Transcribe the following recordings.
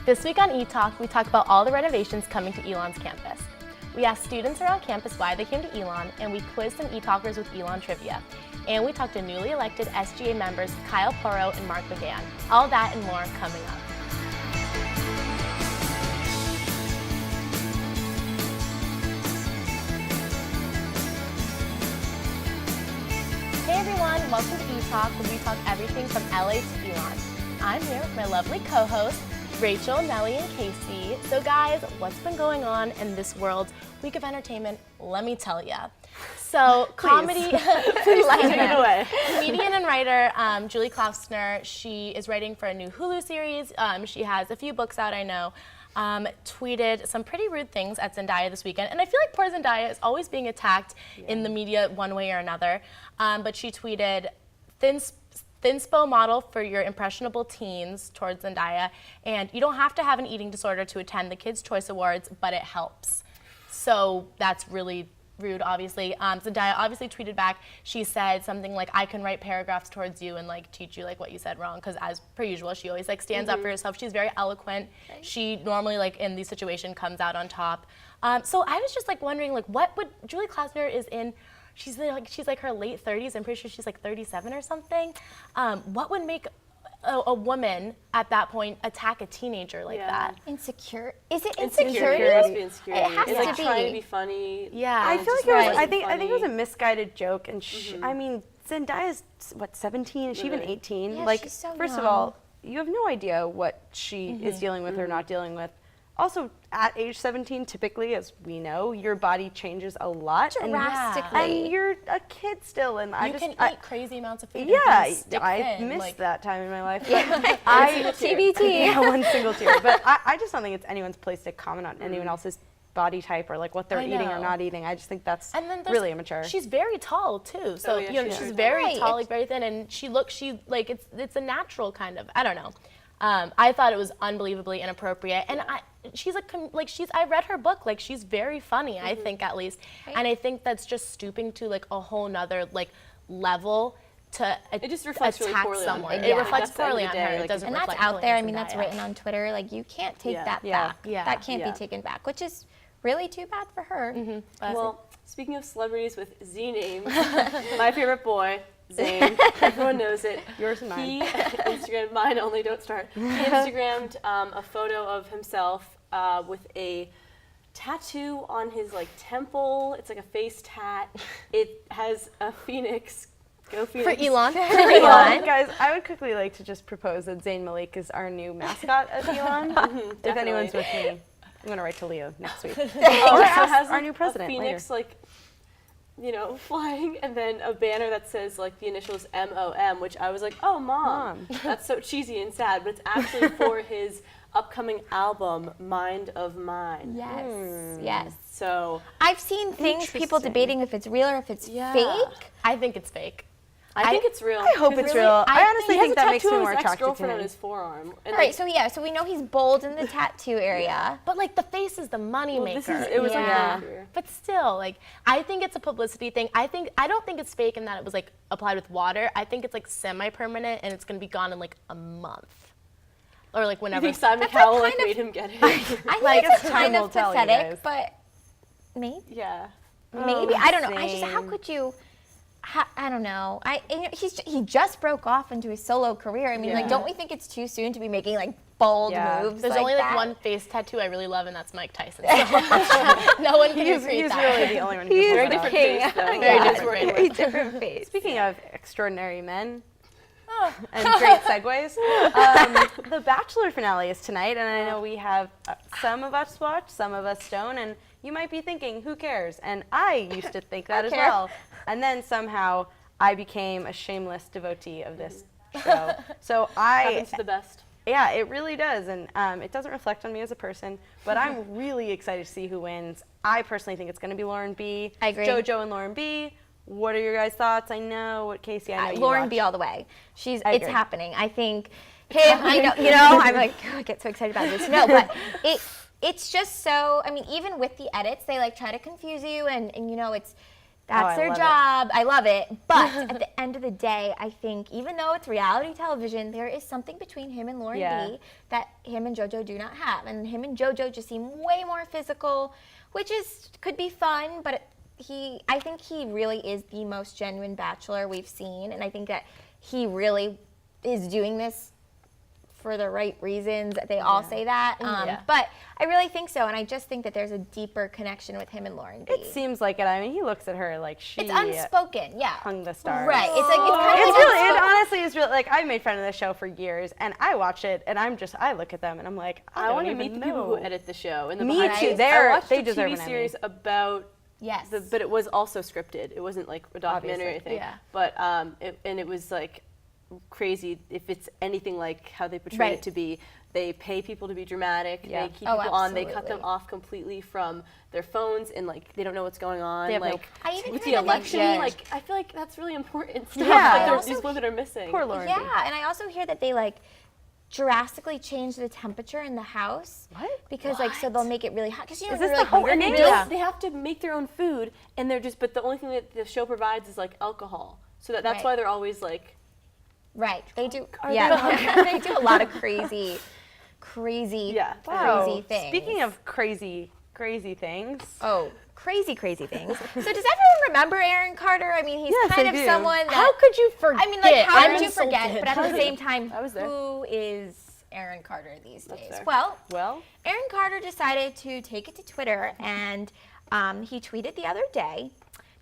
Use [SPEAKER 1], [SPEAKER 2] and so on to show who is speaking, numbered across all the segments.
[SPEAKER 1] This week on ETalk, we talk about all the renovations coming to Elon's campus. We asked students around campus why they came to Elon, and we quizzed some ETalkers with Elon trivia. And we talked to newly elected SGA members Kyle Porro and Mark McGann. All that and more coming up. Hey everyone, welcome to ETalk, where we talk everything from LA to Elon. I'm here with my lovely co-hosts, Rachel, Mellie, and Casey. So guys, what's been going on in this world's week of entertainment? Let me tell ya. So comedy,
[SPEAKER 2] Please take it away.
[SPEAKER 1] Comedian and writer Julie Klausner, she is writing for a new Hulu series. She has a few books out, I know. Tweeted some pretty rude things at Zendaya this weekend. And I feel like poor Zendaya is always being attacked in the media one way or another. But she tweeted, Thinspo model for your impressionable teens towards Zendaya, and you don't have to have an eating disorder to attend the Kids' Choice Awards, but it helps. So that's really rude, obviously. Zendaya obviously tweeted back. She said something like, I can write paragraphs towards you and like teach you like what you said wrong, because as per usual, she always like stands up for herself. She's very eloquent. Right. She normally like in these situations comes out on top. So I was just like wondering, like, what would Julie Klausner is in? She's like her late 30s. I'm pretty sure she's like 37 or something. What would make a woman at that point attack a teenager like that?
[SPEAKER 3] Insecure? Is it insecurity?
[SPEAKER 2] It must be insecurity.
[SPEAKER 3] It has
[SPEAKER 2] it's
[SPEAKER 3] to
[SPEAKER 2] like
[SPEAKER 3] be.
[SPEAKER 2] trying to be funny.
[SPEAKER 1] Yeah.
[SPEAKER 4] I feel like it was. I think it was a misguided joke, and I mean, Zendaya's what, 17? Is she even 18?
[SPEAKER 3] Yeah,
[SPEAKER 4] like,
[SPEAKER 3] she's so
[SPEAKER 4] first
[SPEAKER 3] young.
[SPEAKER 4] of all, you have no idea what she is dealing with or not dealing with. Also, at age 17, typically, as we know, your body changes a lot.
[SPEAKER 3] Drastically.
[SPEAKER 4] And you're a kid still, and
[SPEAKER 1] You can eat crazy amounts of food.
[SPEAKER 4] Yeah,
[SPEAKER 1] and stick
[SPEAKER 4] I
[SPEAKER 1] thin,
[SPEAKER 4] missed
[SPEAKER 1] like,
[SPEAKER 4] that time in my life.
[SPEAKER 3] Yeah.
[SPEAKER 4] But
[SPEAKER 3] TBT.
[SPEAKER 4] Yeah, one single tear. But I just don't think it's anyone's place to comment on anyone else's body type or like what they're eating or not eating. I just think that's really immature.
[SPEAKER 1] She's very tall too, so she's very tall, like very thin, and she like it's a natural kind of. I don't know. I thought it was unbelievably inappropriate, and I read her book, like she's very funny, I think at least, and I think that's just stooping to like a whole nother like level to
[SPEAKER 2] it just reflects really poorly
[SPEAKER 1] someone.
[SPEAKER 2] on her.
[SPEAKER 1] It reflects poorly on
[SPEAKER 2] day,
[SPEAKER 1] her.
[SPEAKER 2] like,
[SPEAKER 1] It doesn't
[SPEAKER 3] And
[SPEAKER 1] reflect
[SPEAKER 3] that's out
[SPEAKER 1] poorly
[SPEAKER 3] there.
[SPEAKER 1] on
[SPEAKER 3] I mean, that's
[SPEAKER 1] Zendaya.
[SPEAKER 3] written on Twitter. Like, you can't take that back.
[SPEAKER 1] Yeah.
[SPEAKER 3] That can't be taken back, which is really too bad for her.
[SPEAKER 2] Well, speaking of celebrities with Z names, my favorite boy, Zayn, everyone knows it.
[SPEAKER 4] Yours and mine.
[SPEAKER 2] He Instagrammed, mine only, don't start. He Instagrammed a photo of himself with a tattoo on his like temple. It's like a face tat. It has a phoenix. Go Phoenix.
[SPEAKER 1] For Elon.
[SPEAKER 4] Elon. Guys, I would quickly like to just propose that Zayn Malik is our new mascot at Elon. If anyone's with me, I'm going to write to Leo next week.
[SPEAKER 2] It has
[SPEAKER 4] our new president
[SPEAKER 2] a phoenix
[SPEAKER 4] later.
[SPEAKER 2] like, flying, and then a banner that says like the initials MOM, which I was like, oh, mom. That's so cheesy and sad, but it's actually for his upcoming album, Mind of Mine.
[SPEAKER 3] Yes. Yes.
[SPEAKER 2] So
[SPEAKER 3] I've seen things, people debating if it's real or if it's fake.
[SPEAKER 1] I think it's fake.
[SPEAKER 2] I think it's real.
[SPEAKER 4] I hope it's real. I honestly think that makes me more
[SPEAKER 2] He has a tattoo of his
[SPEAKER 4] attracted to
[SPEAKER 2] ex-girlfriend on
[SPEAKER 4] him.
[SPEAKER 2] his forearm. And
[SPEAKER 3] All right, so we know he's bold in the tattoo area.
[SPEAKER 1] But like the face is the money maker.
[SPEAKER 2] It was
[SPEAKER 3] Yeah.
[SPEAKER 2] like
[SPEAKER 1] But still, like I think it's a publicity thing. I don't think it's fake in that it was like applied with water. I think it's like semi-permanent and it's gonna be gone in like a month. Or like
[SPEAKER 2] I
[SPEAKER 1] whenever.
[SPEAKER 2] think Simon Cowell like made him get it.
[SPEAKER 3] I think
[SPEAKER 4] Like,
[SPEAKER 3] it's
[SPEAKER 4] time
[SPEAKER 3] kind
[SPEAKER 4] will
[SPEAKER 3] of
[SPEAKER 4] tell, you
[SPEAKER 3] pathetic,
[SPEAKER 4] guys.
[SPEAKER 3] but maybe.
[SPEAKER 2] Yeah.
[SPEAKER 3] Maybe. I don't know. How
[SPEAKER 4] Zayn.
[SPEAKER 3] could you? I don't know. He just broke off into his solo career. I mean, like, don't we think it's too soon to be making like bold moves?
[SPEAKER 1] There's
[SPEAKER 3] like
[SPEAKER 1] only
[SPEAKER 3] that?
[SPEAKER 1] like one face tattoo I really love, and that's Mike Tyson. So no one can recreate
[SPEAKER 4] He's
[SPEAKER 1] that.
[SPEAKER 4] really the only one who
[SPEAKER 3] He's
[SPEAKER 4] can
[SPEAKER 3] the
[SPEAKER 4] pull it off.
[SPEAKER 3] king.
[SPEAKER 1] Very different.
[SPEAKER 3] Very different face.
[SPEAKER 4] Speaking of extraordinary men and great segues, the Bachelor finale is tonight, and I know we have some of us watch, some of us don't, and you might be thinking, who cares? And I used to think that as
[SPEAKER 3] care.
[SPEAKER 4] well. And then somehow I became a shameless devotee of this show. So
[SPEAKER 2] Happens to the best.
[SPEAKER 4] Yeah, it really does, and it doesn't reflect on me as a person, but I'm really excited to see who wins. I personally think it's going to be Lauren B.
[SPEAKER 3] I agree.
[SPEAKER 4] JoJo and Lauren B. What are your guys' thoughts? I know what Casey, I know you
[SPEAKER 3] Lauren
[SPEAKER 4] watch.
[SPEAKER 3] B all the way. It's
[SPEAKER 4] agree.
[SPEAKER 3] happening. I think him. I know. I'm like, I get so excited about this. No, but it's just so. I mean, even with the edits, they like try to confuse you, and it's That's their
[SPEAKER 4] love it.
[SPEAKER 3] job. I love it. But at the end of the day, I think even though it's reality television, there is something between him and Lauren B that him and JoJo do not have. And him and JoJo just seem way more physical, which could be fun, but I think he really is the most genuine bachelor we've seen. And I think that he really is doing this for the right reasons. They all say that. But I really think so. And I just think that there's a deeper connection with him and Lauren B.
[SPEAKER 4] It seems like it. I mean, he looks at her like she
[SPEAKER 3] It's unspoken,
[SPEAKER 4] hung the stars.
[SPEAKER 3] Right. It's like it's kind of
[SPEAKER 4] It's really, it honestly is really, like, I've made fun of this show for years, and I watch it, and I look at them, and I'm like,
[SPEAKER 2] I
[SPEAKER 4] don't
[SPEAKER 2] want to
[SPEAKER 4] even
[SPEAKER 2] meet the
[SPEAKER 4] know.
[SPEAKER 2] people who edit the show. And the
[SPEAKER 4] Me
[SPEAKER 2] behind
[SPEAKER 4] too.
[SPEAKER 2] the scenes. I watched
[SPEAKER 4] They
[SPEAKER 2] a
[SPEAKER 4] deserve
[SPEAKER 2] TV
[SPEAKER 4] an Emmy.
[SPEAKER 2] series about
[SPEAKER 3] Yes.
[SPEAKER 2] but it was also scripted. It wasn't like a documentary or
[SPEAKER 4] Obviously.
[SPEAKER 2] anything. But it was like crazy. If it's anything like how they portray it to be, they pay people to be dramatic. They keep people on. They cut them off completely from their phones, and like they don't know what's going on.
[SPEAKER 4] They have
[SPEAKER 2] like
[SPEAKER 3] I even
[SPEAKER 2] with
[SPEAKER 3] heard
[SPEAKER 2] the
[SPEAKER 3] that they
[SPEAKER 2] election,
[SPEAKER 3] judge.
[SPEAKER 2] like I feel like that's really important stuff.
[SPEAKER 4] Yeah.
[SPEAKER 2] that these women are missing.
[SPEAKER 4] Poor Lauren B.
[SPEAKER 3] Yeah, and I also hear that they like drastically change the temperature in the house.
[SPEAKER 4] What?
[SPEAKER 3] Because like so they'll make it really hot. Because you know
[SPEAKER 4] Is this
[SPEAKER 3] we're,
[SPEAKER 4] the
[SPEAKER 3] like,
[SPEAKER 4] Hunger
[SPEAKER 2] And they
[SPEAKER 4] Games?
[SPEAKER 2] don't. They have to make their own food, and they're just. But the only thing that the show provides is like alcohol. So that's
[SPEAKER 3] Right.
[SPEAKER 2] why they're always like.
[SPEAKER 3] Right. They do. They do a lot of crazy things.
[SPEAKER 4] Speaking of crazy things.
[SPEAKER 3] Oh, crazy things. So does everyone remember Aaron Carter? I mean, he's
[SPEAKER 4] Yes,
[SPEAKER 3] kind
[SPEAKER 4] I
[SPEAKER 3] of
[SPEAKER 4] do.
[SPEAKER 3] someone that.
[SPEAKER 1] How could you forget?
[SPEAKER 3] I mean, like, how
[SPEAKER 1] I'm
[SPEAKER 3] did you forget?
[SPEAKER 1] insulted.
[SPEAKER 3] But at the same time,
[SPEAKER 2] I was there.
[SPEAKER 3] who is Aaron Carter these days?
[SPEAKER 2] fair.
[SPEAKER 3] Well,
[SPEAKER 4] Well,
[SPEAKER 3] Aaron Carter decided to take it to Twitter, and he tweeted the other day,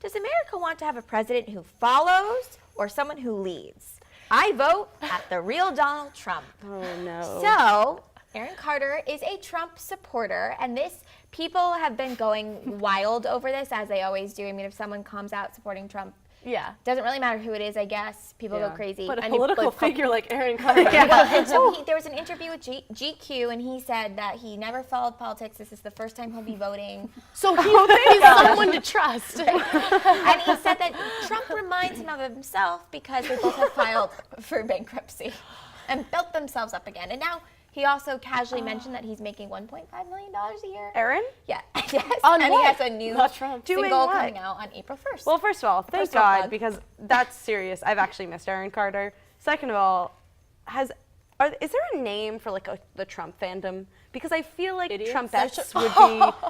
[SPEAKER 3] "Does America want to have a president who follows or someone who leads? I vote at the real Donald Trump."
[SPEAKER 4] oh no.
[SPEAKER 3] So, Aaron Carter is a Trump supporter, and people have been going wild over this, as they always do. I mean, if someone comes out supporting Trump, doesn't really matter who it is, I guess. People go crazy.
[SPEAKER 2] But a
[SPEAKER 3] And you-
[SPEAKER 2] political figure like Aaron Carter.
[SPEAKER 3] Well, and so there was an interview with GQ, and he said that he never followed politics. This is the first time he'll be voting.
[SPEAKER 1] So he's someone to trust.
[SPEAKER 3] And he said that Trump reminds him of himself because they both have filed for bankruptcy and built themselves up again. And now he also casually mentioned that he's making $1.5 million a year.
[SPEAKER 4] Aaron?
[SPEAKER 3] Yeah, yes.
[SPEAKER 1] On
[SPEAKER 3] and
[SPEAKER 1] what?
[SPEAKER 3] he has a new
[SPEAKER 2] Not Trump.
[SPEAKER 3] single
[SPEAKER 4] Doing what?
[SPEAKER 3] coming out on April 1st.
[SPEAKER 4] Well, first of all, thank
[SPEAKER 3] Personal
[SPEAKER 4] God,
[SPEAKER 3] plug.
[SPEAKER 4] because that's serious. I've actually missed Aaron Carter. Second of all, is there a name for like the Trump fandom? Because I feel like
[SPEAKER 2] Idiots?
[SPEAKER 4] Trumpettes would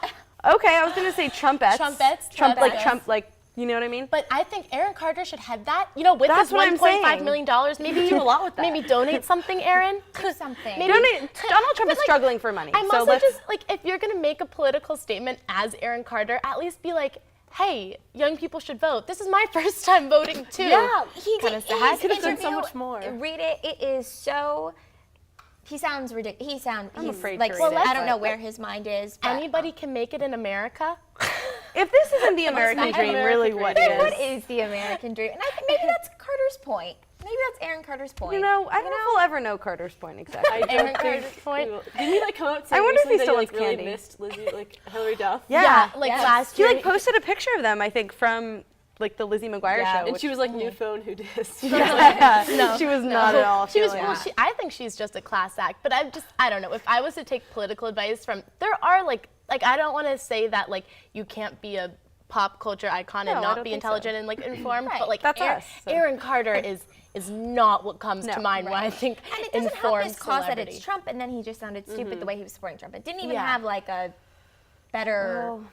[SPEAKER 4] be. Okay, I was gonna say Trumpettes.
[SPEAKER 1] Trumpets?
[SPEAKER 4] Trump, like
[SPEAKER 1] Trumpets.
[SPEAKER 4] Trump, like, you know what I mean?
[SPEAKER 1] But I think Aaron Carter should head that. You know, with
[SPEAKER 4] That's
[SPEAKER 1] his
[SPEAKER 4] what I'm
[SPEAKER 1] $1.5
[SPEAKER 4] saying.
[SPEAKER 1] million, maybe
[SPEAKER 2] do a lot with that.
[SPEAKER 1] Maybe donate something, Aaron.
[SPEAKER 3] Do something.
[SPEAKER 1] Maybe-
[SPEAKER 4] Donald Trump is
[SPEAKER 1] like,
[SPEAKER 4] struggling for money.
[SPEAKER 1] I'm
[SPEAKER 4] so
[SPEAKER 1] also
[SPEAKER 4] let's,
[SPEAKER 1] just like, if you're gonna make a political statement as Aaron Carter, at least be like, hey, young people should vote. This is my first time voting too.
[SPEAKER 3] Yeah, he
[SPEAKER 1] Kinda
[SPEAKER 3] did.
[SPEAKER 1] sad.
[SPEAKER 3] His
[SPEAKER 2] Could've done so
[SPEAKER 3] interview,
[SPEAKER 2] much more.
[SPEAKER 3] Read it. It is so. He sounds ridiculous.
[SPEAKER 4] I'm
[SPEAKER 3] He's
[SPEAKER 4] afraid to
[SPEAKER 3] like,
[SPEAKER 4] read it,
[SPEAKER 3] I don't know
[SPEAKER 4] but-
[SPEAKER 3] where his mind is. But,
[SPEAKER 1] Anybody can make it in America.
[SPEAKER 4] if this isn't the American
[SPEAKER 3] not
[SPEAKER 4] dream,
[SPEAKER 2] American
[SPEAKER 4] really,
[SPEAKER 2] dream.
[SPEAKER 4] what
[SPEAKER 3] Then
[SPEAKER 4] is?
[SPEAKER 3] what is the American dream? And I think maybe that's Carter's point. Maybe that's Aaron Carter's point.
[SPEAKER 4] You know, I don't know if we'll ever know Carter's point exactly.
[SPEAKER 2] I
[SPEAKER 1] Aaron
[SPEAKER 2] don't think
[SPEAKER 1] Carter's point.
[SPEAKER 2] we will. Didn't he like come out saying
[SPEAKER 4] I wonder if he
[SPEAKER 2] recently
[SPEAKER 4] still
[SPEAKER 2] that he, like,
[SPEAKER 4] wants
[SPEAKER 2] really
[SPEAKER 4] candy.
[SPEAKER 2] missed Lizzie, like Hillary Duff?
[SPEAKER 1] Like
[SPEAKER 3] Yes.
[SPEAKER 1] last
[SPEAKER 4] He
[SPEAKER 1] year.
[SPEAKER 4] like posted a picture of them, I think, from like the Lizzie McGuire show.
[SPEAKER 2] And
[SPEAKER 4] which-
[SPEAKER 2] she was like, new phone, who dis?
[SPEAKER 1] No,
[SPEAKER 4] she was not at all.
[SPEAKER 1] She was.
[SPEAKER 4] feeling
[SPEAKER 1] Well,
[SPEAKER 4] that.
[SPEAKER 1] I think she's just a class act. But I don't know. If I was to take political advice from, there are like I don't want to say that like you can't be a pop culture icon and
[SPEAKER 4] No, I
[SPEAKER 1] not
[SPEAKER 4] don't
[SPEAKER 1] be
[SPEAKER 4] think so.
[SPEAKER 1] intelligent and like informed.
[SPEAKER 3] Right.
[SPEAKER 1] But like
[SPEAKER 4] That's
[SPEAKER 1] Aaron,
[SPEAKER 4] us, so.
[SPEAKER 1] Aaron Carter is not what comes to mind when I think
[SPEAKER 3] And it doesn't help
[SPEAKER 1] informed
[SPEAKER 3] his cause that
[SPEAKER 1] celebrity.
[SPEAKER 3] it's Trump, and then he just sounded stupid the way he was supporting Trump. It didn't even
[SPEAKER 1] Yeah.
[SPEAKER 3] have like a better,
[SPEAKER 4] Well,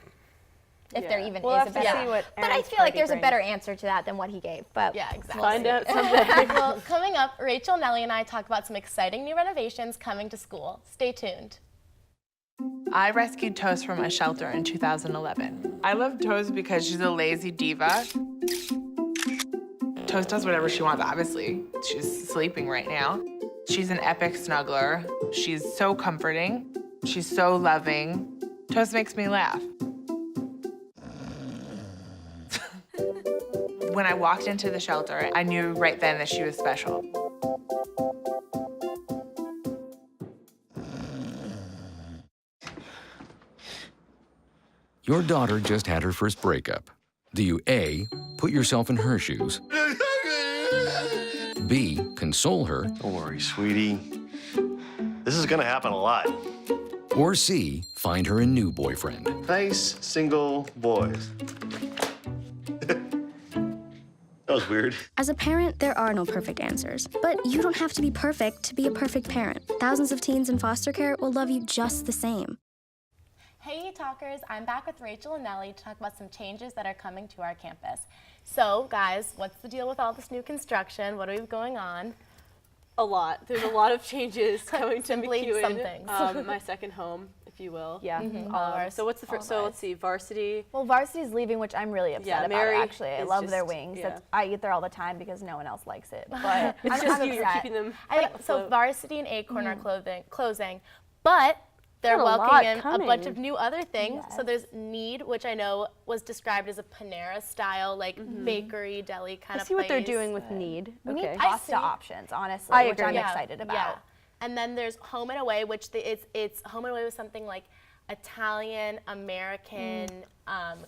[SPEAKER 3] if there even
[SPEAKER 4] we'll
[SPEAKER 3] is
[SPEAKER 4] have
[SPEAKER 3] a
[SPEAKER 4] to
[SPEAKER 3] better.
[SPEAKER 4] see what
[SPEAKER 3] But I
[SPEAKER 4] Aaron's
[SPEAKER 3] feel like
[SPEAKER 4] party
[SPEAKER 3] there's a
[SPEAKER 4] brings.
[SPEAKER 3] better answer to that than what he gave. But
[SPEAKER 1] Yeah, exactly.
[SPEAKER 2] Find out someday.
[SPEAKER 1] Well, coming up, Rachel, Nellie, and I talk about some exciting new renovations coming to school. Stay tuned.
[SPEAKER 5] I rescued Toast from a shelter in 2011. I love Toast because she's a lazy diva. Toast does whatever she wants, obviously. She's sleeping right now. She's an epic snuggler. She's so comforting. She's so loving. Toast makes me laugh. When I walked into the shelter, I knew right then that she was special.
[SPEAKER 6] Your daughter just had her first breakup. Do you A, put yourself in her shoes? B, console her?
[SPEAKER 7] Don't worry, sweetie. This is gonna happen a lot.
[SPEAKER 6] Or C, find her a new boyfriend?
[SPEAKER 7] Nice, single boys. That was weird.
[SPEAKER 8] As a parent, there are no perfect answers. But you don't have to be perfect to be a perfect parent. Thousands of teens in foster care will love you just the same.
[SPEAKER 1] Hey ETalkers, I'm back with Rachel and Mellie to talk about some changes that are coming to our campus. So guys, what's the deal with all this new construction? What do we have going on?
[SPEAKER 2] A lot. There's a lot of changes coming to
[SPEAKER 1] Simply
[SPEAKER 2] McEwen,
[SPEAKER 1] some things.
[SPEAKER 2] my second home, if you will.
[SPEAKER 4] Yeah.
[SPEAKER 1] All of ours.
[SPEAKER 2] So what's the first? So let's see, varsity.
[SPEAKER 3] Well, varsity's leaving, which I'm really upset
[SPEAKER 2] Yeah,
[SPEAKER 3] about.
[SPEAKER 2] Mary
[SPEAKER 3] Actually, I
[SPEAKER 2] is
[SPEAKER 3] love their
[SPEAKER 2] just-
[SPEAKER 3] wings.
[SPEAKER 2] yeah.
[SPEAKER 3] I eat there all the time because no one else likes it. But
[SPEAKER 2] It's
[SPEAKER 3] I'm
[SPEAKER 2] just you're
[SPEAKER 3] upset.
[SPEAKER 2] keeping them.
[SPEAKER 1] I think so.
[SPEAKER 2] afloat.
[SPEAKER 1] Varsity and Acorn are closing, but they're
[SPEAKER 4] Got a lot
[SPEAKER 1] welcoming in a
[SPEAKER 4] coming.
[SPEAKER 1] bunch of new other things. So there's Need, which I know was described as a Panera style, like bakery, deli kind
[SPEAKER 4] I
[SPEAKER 1] of
[SPEAKER 4] see what they're
[SPEAKER 1] place.
[SPEAKER 4] doing with Need.
[SPEAKER 3] We need
[SPEAKER 4] Okay.
[SPEAKER 3] pasta
[SPEAKER 1] see.
[SPEAKER 3] options, honestly,
[SPEAKER 4] I
[SPEAKER 3] which
[SPEAKER 4] agree.
[SPEAKER 3] I'm
[SPEAKER 1] Yeah,
[SPEAKER 3] excited about.
[SPEAKER 1] Yeah. And then there's Home and Away, which it's Home and Away with something like Italian, American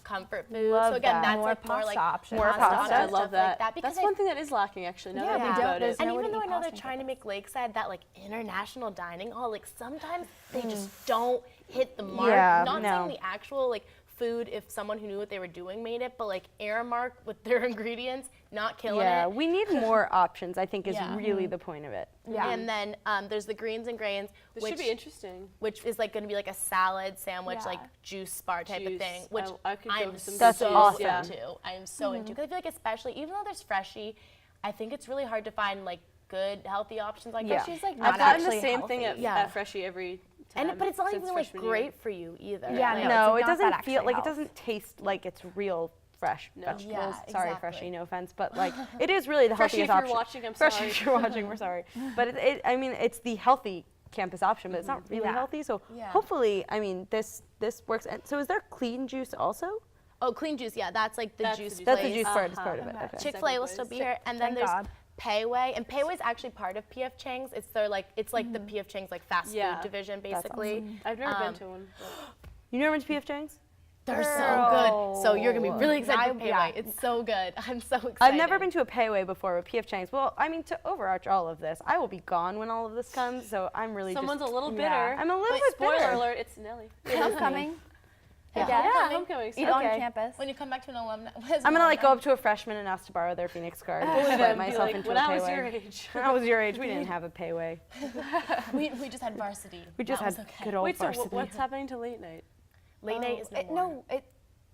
[SPEAKER 1] comfort food.
[SPEAKER 4] Love
[SPEAKER 1] so again,
[SPEAKER 4] that.
[SPEAKER 1] that's
[SPEAKER 3] More
[SPEAKER 1] like more
[SPEAKER 3] pasta
[SPEAKER 1] like
[SPEAKER 3] options.
[SPEAKER 4] More pasta.
[SPEAKER 1] options,
[SPEAKER 2] I
[SPEAKER 1] stuff
[SPEAKER 2] love that.
[SPEAKER 1] Like that because
[SPEAKER 2] That's one thing that is lacking, actually. Now that I
[SPEAKER 3] Yeah,
[SPEAKER 2] think
[SPEAKER 3] we
[SPEAKER 2] about
[SPEAKER 3] don't-
[SPEAKER 2] it.
[SPEAKER 3] there's
[SPEAKER 1] and
[SPEAKER 3] no
[SPEAKER 1] even
[SPEAKER 3] one
[SPEAKER 1] though
[SPEAKER 3] to
[SPEAKER 1] I know
[SPEAKER 3] eat
[SPEAKER 1] they're
[SPEAKER 3] pasta
[SPEAKER 1] trying to
[SPEAKER 3] in
[SPEAKER 1] make Lakeside that like international dining hall, like sometimes they just don't hit the mark.
[SPEAKER 4] Yeah,
[SPEAKER 1] Not
[SPEAKER 4] no.
[SPEAKER 1] saying the actual like food if someone who knew what they were doing made it, but like Aramark with their ingredients, not killing
[SPEAKER 4] Yeah,
[SPEAKER 1] it.
[SPEAKER 4] we need more options, I think, is
[SPEAKER 1] Yeah.
[SPEAKER 4] really the point of it.
[SPEAKER 3] Yeah.
[SPEAKER 1] And then there's the Greens and Grains,
[SPEAKER 2] This
[SPEAKER 1] which
[SPEAKER 2] should be interesting.
[SPEAKER 1] which is like going to be like a salad sandwich,
[SPEAKER 3] Yeah.
[SPEAKER 1] like juice bar type of
[SPEAKER 2] Juice.
[SPEAKER 1] thing, which
[SPEAKER 2] I could go
[SPEAKER 1] I'm
[SPEAKER 2] with some
[SPEAKER 4] That's
[SPEAKER 1] so
[SPEAKER 4] awesome.
[SPEAKER 1] into. I am so into because I feel like especially even though there's Freshie, I think it's really hard to find like good healthy options like that.
[SPEAKER 3] She's like
[SPEAKER 2] I've
[SPEAKER 3] not
[SPEAKER 2] gotten the
[SPEAKER 3] actually
[SPEAKER 2] same
[SPEAKER 3] healthy.
[SPEAKER 2] thing at Freshie every time.
[SPEAKER 1] But it's not
[SPEAKER 2] since
[SPEAKER 1] even like
[SPEAKER 2] freshman year.
[SPEAKER 1] great for you either.
[SPEAKER 3] Yeah,
[SPEAKER 1] Like,
[SPEAKER 4] No,
[SPEAKER 3] it's
[SPEAKER 4] it
[SPEAKER 3] not that
[SPEAKER 4] doesn't feel
[SPEAKER 3] actually
[SPEAKER 4] like
[SPEAKER 3] health.
[SPEAKER 4] it doesn't taste like it's real fresh
[SPEAKER 2] No.
[SPEAKER 4] vegetables.
[SPEAKER 1] Yeah,
[SPEAKER 4] Sorry,
[SPEAKER 1] exactly.
[SPEAKER 4] Freshie, no offense, but like it is really the
[SPEAKER 2] Freshie,
[SPEAKER 4] healthiest
[SPEAKER 2] if
[SPEAKER 4] option.
[SPEAKER 2] you're watching, I'm
[SPEAKER 4] Freshie,
[SPEAKER 2] sorry.
[SPEAKER 4] if you're watching, we're sorry. But I mean, it's the healthy campus option, but it's not really
[SPEAKER 3] Yeah.
[SPEAKER 4] healthy. So
[SPEAKER 1] Yeah.
[SPEAKER 4] hopefully, I mean, this works. And so is there clean juice also?
[SPEAKER 1] Oh, Clean Juice, yeah, that's like the
[SPEAKER 2] That's
[SPEAKER 1] juice
[SPEAKER 2] the
[SPEAKER 1] place.
[SPEAKER 4] That's the juice part. Is part of it.
[SPEAKER 2] Uh-huh.
[SPEAKER 4] Okay.
[SPEAKER 1] Chick-fil-A will still be here, and then
[SPEAKER 3] Thank
[SPEAKER 1] there's
[SPEAKER 3] God.
[SPEAKER 1] Payway, and Payway is actually part of PF Chang's. It's their like the PF Chang's like fast
[SPEAKER 2] Yeah.
[SPEAKER 1] food division basically.
[SPEAKER 2] I've never been to one.
[SPEAKER 4] You never went to PF Chang's?
[SPEAKER 1] They're so good. So you're gonna be really excited for Payway.
[SPEAKER 3] yeah.
[SPEAKER 1] It's so good. I'm so excited.
[SPEAKER 4] I've never been to a Payway before, but PF Chang's. Well, I mean, to overarch all of this, I will be gone when all of this comes, so I'm really
[SPEAKER 2] Someone's
[SPEAKER 4] just.
[SPEAKER 2] a little bitter.
[SPEAKER 3] Yeah.
[SPEAKER 4] I'm a little
[SPEAKER 2] But
[SPEAKER 4] bit
[SPEAKER 2] spoiler
[SPEAKER 4] bitter.
[SPEAKER 2] alert, it's Nellie.
[SPEAKER 3] Homecoming.
[SPEAKER 1] Yeah.
[SPEAKER 3] Yeah.
[SPEAKER 2] Homecoming.
[SPEAKER 3] Eat
[SPEAKER 2] so-
[SPEAKER 3] on
[SPEAKER 4] Okay.
[SPEAKER 3] campus.
[SPEAKER 1] When you come back to an alumni,
[SPEAKER 4] I'm gonna like go up to a freshman and ask to borrow their Phoenix card and
[SPEAKER 2] And
[SPEAKER 4] let
[SPEAKER 2] be
[SPEAKER 4] myself
[SPEAKER 2] like,
[SPEAKER 4] into
[SPEAKER 2] when
[SPEAKER 4] a
[SPEAKER 2] I
[SPEAKER 4] Payway.
[SPEAKER 2] was your age.
[SPEAKER 4] When I was your age, we didn't have a Payway.
[SPEAKER 1] we just had varsity.
[SPEAKER 4] We just
[SPEAKER 1] That was
[SPEAKER 4] had
[SPEAKER 1] okay.
[SPEAKER 4] good old
[SPEAKER 2] Wait, so
[SPEAKER 4] varsity.
[SPEAKER 2] what's happening to late night?
[SPEAKER 1] Late night is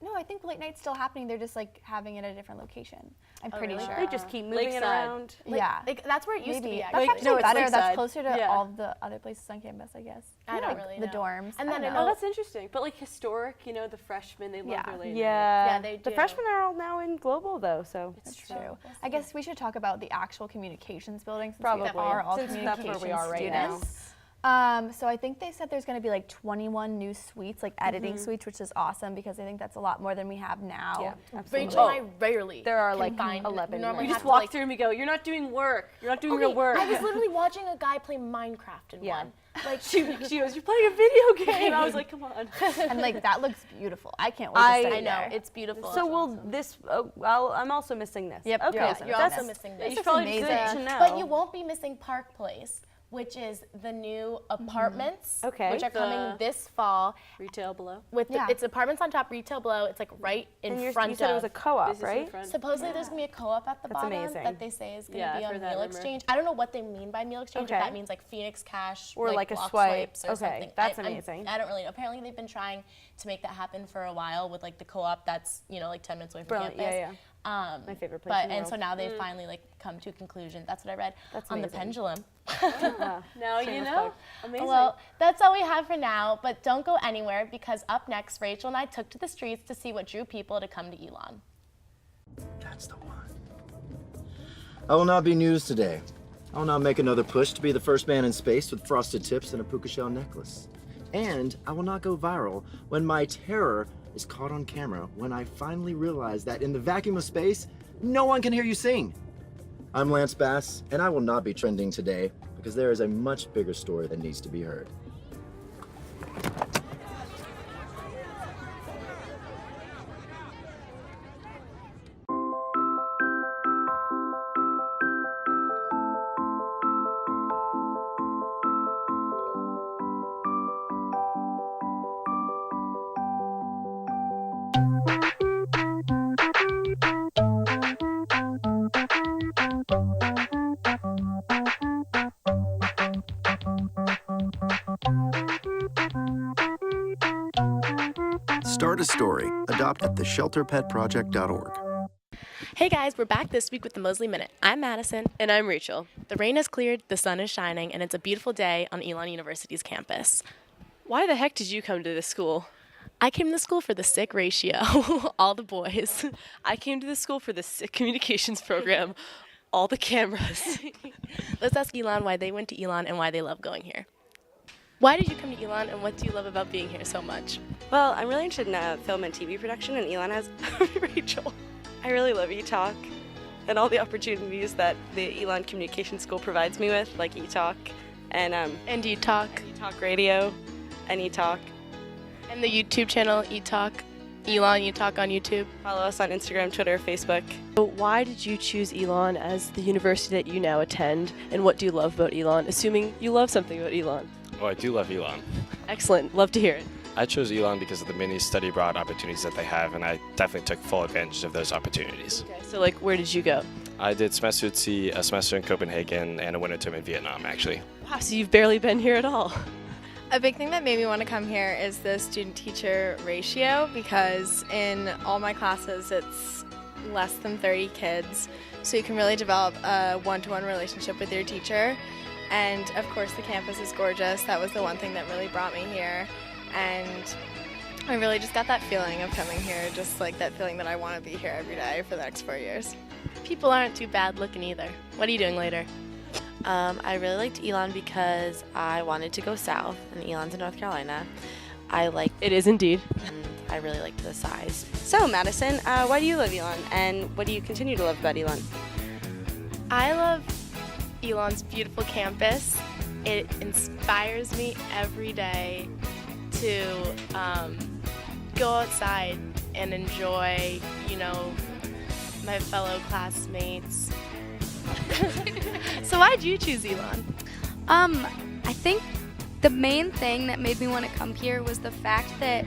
[SPEAKER 3] No, I think late night's still happening. They're just like having it at a different location. I'm pretty
[SPEAKER 1] really?
[SPEAKER 3] sure.
[SPEAKER 4] They just keep moving it
[SPEAKER 2] Lakeside.
[SPEAKER 4] around.
[SPEAKER 3] yeah.
[SPEAKER 1] Like, that's where it used to
[SPEAKER 3] Maybe.
[SPEAKER 1] be.
[SPEAKER 3] That's
[SPEAKER 1] Actually.
[SPEAKER 2] Like,
[SPEAKER 3] actually
[SPEAKER 2] no, it's
[SPEAKER 3] better.
[SPEAKER 2] Lakeside.
[SPEAKER 3] That's closer to
[SPEAKER 2] Yeah.
[SPEAKER 3] all the other places on campus, I guess.
[SPEAKER 1] I don't
[SPEAKER 3] Like
[SPEAKER 1] really
[SPEAKER 3] the
[SPEAKER 1] know.
[SPEAKER 3] dorms.
[SPEAKER 1] And
[SPEAKER 3] I
[SPEAKER 1] then
[SPEAKER 3] don't
[SPEAKER 1] I
[SPEAKER 3] know.
[SPEAKER 2] Oh, that's interesting. But like historic, you know, the freshmen, they love
[SPEAKER 3] Yeah.
[SPEAKER 2] their late night.
[SPEAKER 4] Yeah.
[SPEAKER 1] they
[SPEAKER 4] The
[SPEAKER 1] do.
[SPEAKER 4] freshmen are all now in global though, so.
[SPEAKER 3] That's true. I guess we should talk about the actual communications building since
[SPEAKER 4] Probably.
[SPEAKER 3] we are all
[SPEAKER 4] Since that's
[SPEAKER 3] communications
[SPEAKER 4] where we are right now.
[SPEAKER 3] students. So I think they said there's going to be like 21 new suites, like editing suites, which is awesome because I think that's a lot more than we have now.
[SPEAKER 4] Yeah, absolutely.
[SPEAKER 1] Rachel and I rarely.
[SPEAKER 4] There are
[SPEAKER 1] can
[SPEAKER 4] like
[SPEAKER 1] find,
[SPEAKER 4] 11
[SPEAKER 1] We normally
[SPEAKER 4] right
[SPEAKER 2] You
[SPEAKER 1] have
[SPEAKER 2] just
[SPEAKER 1] to,
[SPEAKER 2] walk
[SPEAKER 1] like,
[SPEAKER 2] through and we go, you're not doing work. You're not doing
[SPEAKER 1] Okay,
[SPEAKER 2] your work.
[SPEAKER 1] I was literally watching a guy play Minecraft in
[SPEAKER 4] Yeah.
[SPEAKER 1] one. Like
[SPEAKER 2] she goes, you're playing a video game. I was like, come on.
[SPEAKER 3] And like that looks beautiful. I can't wait to
[SPEAKER 4] I
[SPEAKER 3] study
[SPEAKER 1] I know
[SPEAKER 3] there.
[SPEAKER 1] it's beautiful.
[SPEAKER 4] So will this? Well, I'm also missing this.
[SPEAKER 3] Yep,
[SPEAKER 4] Okay.
[SPEAKER 3] you're also
[SPEAKER 1] You're
[SPEAKER 4] That's-
[SPEAKER 1] also missing
[SPEAKER 2] You
[SPEAKER 1] this.
[SPEAKER 2] should probably
[SPEAKER 3] amazing.
[SPEAKER 2] just-
[SPEAKER 4] to know.
[SPEAKER 1] But you won't be missing Park Place, which is the new apartments,
[SPEAKER 4] Okay.
[SPEAKER 1] which are coming this fall.
[SPEAKER 2] Retail below.
[SPEAKER 1] With
[SPEAKER 3] Yeah.
[SPEAKER 1] it's apartments on top, retail below. It's like right in
[SPEAKER 4] And
[SPEAKER 1] front
[SPEAKER 4] you said
[SPEAKER 1] of.
[SPEAKER 4] it was a co-op,
[SPEAKER 2] Business in
[SPEAKER 4] right?
[SPEAKER 2] front.
[SPEAKER 1] Supposedly there's gonna be a co-op at the
[SPEAKER 4] That's
[SPEAKER 1] bottom
[SPEAKER 4] amazing.
[SPEAKER 1] that they say is gonna
[SPEAKER 2] Yeah,
[SPEAKER 1] be
[SPEAKER 2] I've
[SPEAKER 1] on
[SPEAKER 2] heard that
[SPEAKER 1] meal
[SPEAKER 2] rumor.
[SPEAKER 1] exchange. I don't know what they mean by meal exchange.
[SPEAKER 4] Okay.
[SPEAKER 1] If that means like Phoenix Cash
[SPEAKER 4] Or like a
[SPEAKER 1] block
[SPEAKER 4] swipe.
[SPEAKER 1] swipes or
[SPEAKER 4] Okay,
[SPEAKER 1] something.
[SPEAKER 4] that's
[SPEAKER 1] I'm-
[SPEAKER 4] amazing.
[SPEAKER 1] I don't really know. Apparently they've been trying to make that happen for a while with like the co-op that's like 10 minutes away from
[SPEAKER 4] Brilliant.
[SPEAKER 1] campus.
[SPEAKER 4] Yeah, yeah. My favorite place
[SPEAKER 1] But
[SPEAKER 4] in the
[SPEAKER 1] and so
[SPEAKER 4] world.
[SPEAKER 1] now they've finally like come to a conclusion. That's what I read
[SPEAKER 4] That's
[SPEAKER 1] on the
[SPEAKER 4] amazing.
[SPEAKER 1] pendulum.
[SPEAKER 2] Now you
[SPEAKER 4] Shameless
[SPEAKER 2] know.
[SPEAKER 4] plug.
[SPEAKER 2] Amazing.
[SPEAKER 1] Well, that's all we have for now, but don't go anywhere because up next, Rachel and I took to the streets to see what drew people to come to Elon.
[SPEAKER 9] That's the one. I will not be news today. I will not make another push to be the first man in space with frosted tips and a puka shell necklace. And I will not go viral when my terror is caught on camera when I finally realize that in the vacuum of space, no one can hear you sing. I'm Lance Bass, and I will not be trending today because there is a much bigger story that needs to be heard.
[SPEAKER 7] Start a story. Adopt at theshelterpetproject.org.
[SPEAKER 1] Hey guys, we're back this week with the Mosley Minute. I'm Madison.
[SPEAKER 2] And I'm Rachel.
[SPEAKER 1] The rain has cleared, the sun is shining, and it's a beautiful day on Elon University's campus.
[SPEAKER 2] Why the heck did you come to this school?
[SPEAKER 1] I came to school for the sick ratio, all the boys.
[SPEAKER 2] I came to this school for the sick communications program, all the cameras.
[SPEAKER 1] Let's ask Elon why they went to Elon and why they love going here. Why did you come to Elon, and what do you love about being here so much?
[SPEAKER 4] Well, I'm really interested in film and TV production, and Elon has Rachel. I really love ETalk and all the opportunities that the Elon Communication School provides me with, like ETalk and
[SPEAKER 1] ETalk.
[SPEAKER 4] ETalk Radio and ETalk.
[SPEAKER 1] And the YouTube channel, ETalk. Elon, ETalk on YouTube.
[SPEAKER 4] Follow us on Instagram, Twitter, Facebook.
[SPEAKER 2] So why did you choose Elon as the university that you now attend, and what do you love about Elon, assuming you love something about Elon?
[SPEAKER 10] Oh, I do love Elon.
[SPEAKER 2] Excellent. Love to hear it.
[SPEAKER 10] I chose Elon because of the many study abroad opportunities that they have, and I definitely took full advantage of those opportunities.
[SPEAKER 2] Okay, so where did you go?
[SPEAKER 10] I did semester at sea, a semester in Copenhagen, and a winter term in Vietnam, actually.
[SPEAKER 2] Wow, so you've barely been here at all.
[SPEAKER 11] A big thing that made me want to come here is the student-teacher ratio, because in all my classes it's less than 30 kids, so you can really develop a one-to-one relationship with your teacher. And of course the campus is gorgeous. That was the one thing that really brought me here. And I really just got that feeling of coming here, just like that feeling that I want to be here every day for the next 4 years.
[SPEAKER 1] People aren't too bad looking either. What are you doing later?
[SPEAKER 12] I really liked Elon because I wanted to go south, and Elon's in North Carolina.
[SPEAKER 2] It is indeed.
[SPEAKER 12] And I really liked the size.
[SPEAKER 4] So, Madison, why do you love Elon, and what do you continue to love about Elon?
[SPEAKER 1] I love Elon's beautiful campus. It inspires me every day to go outside and enjoy, my fellow classmates. So why'd you choose Elon?
[SPEAKER 13] I think the main thing that made me want to come here was the fact that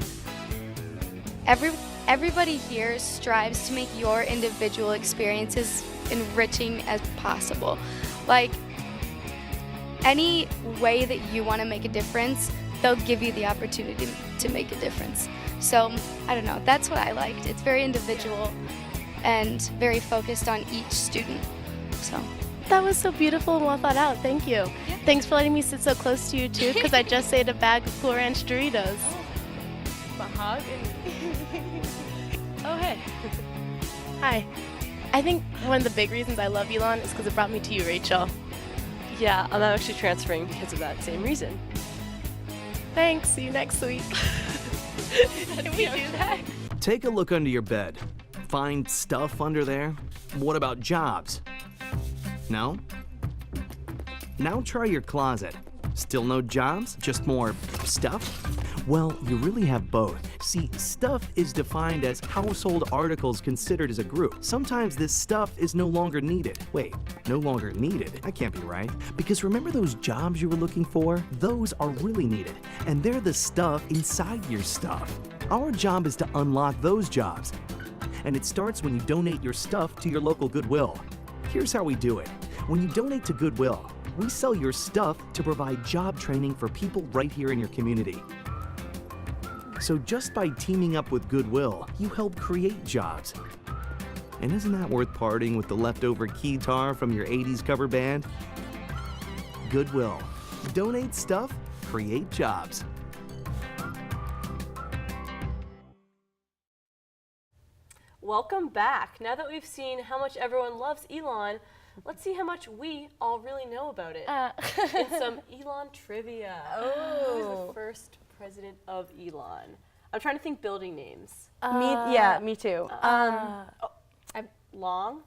[SPEAKER 13] everybody here strives to make your individual experiences enriching as possible. Like, any way that you want to make a difference, they'll give you the opportunity to make a difference. So, I don't know, that's what I liked. It's very individual and very focused on each student. So
[SPEAKER 1] that was so beautiful and well thought out. Thank you.
[SPEAKER 13] Yeah.
[SPEAKER 1] Thanks for letting me sit so close to you too, because I just ate a bag of Cool Ranch Doritos.
[SPEAKER 2] Mahogany. Oh, hey.
[SPEAKER 1] Hi. I think one of the big reasons I love Elon is because it brought me to you, Rachel.
[SPEAKER 2] Yeah, I'm actually transferring because of that same reason.
[SPEAKER 1] Thanks. See you next week. Can we do that?
[SPEAKER 14] Take a look under your bed. Find stuff under there? What about jobs? No? Now try your closet. Still no jobs? Just more stuff? Well, you really have both. See, stuff is defined as household articles considered as a group. Sometimes this stuff is no longer needed. Wait, no longer needed? That can't be right. Because remember those jobs you were looking for? Those are really needed. And they're the stuff inside your stuff. Our job is to unlock those jobs. And it starts when you donate your stuff to your local Goodwill. Here's how we do it. When you donate to Goodwill, we sell your stuff to provide job training for people right here in your community. So just by teaming up with Goodwill, you help create jobs. And isn't that worth parting with the leftover keytar from your 80s cover band? Goodwill. Donate stuff, create jobs.
[SPEAKER 2] Welcome back. Now that we've seen how much everyone loves Elon, let's see how much we all really know about it. In some Elon trivia. Who's the first president of Elon? I'm trying to think building names.
[SPEAKER 4] Me too.
[SPEAKER 2] Long?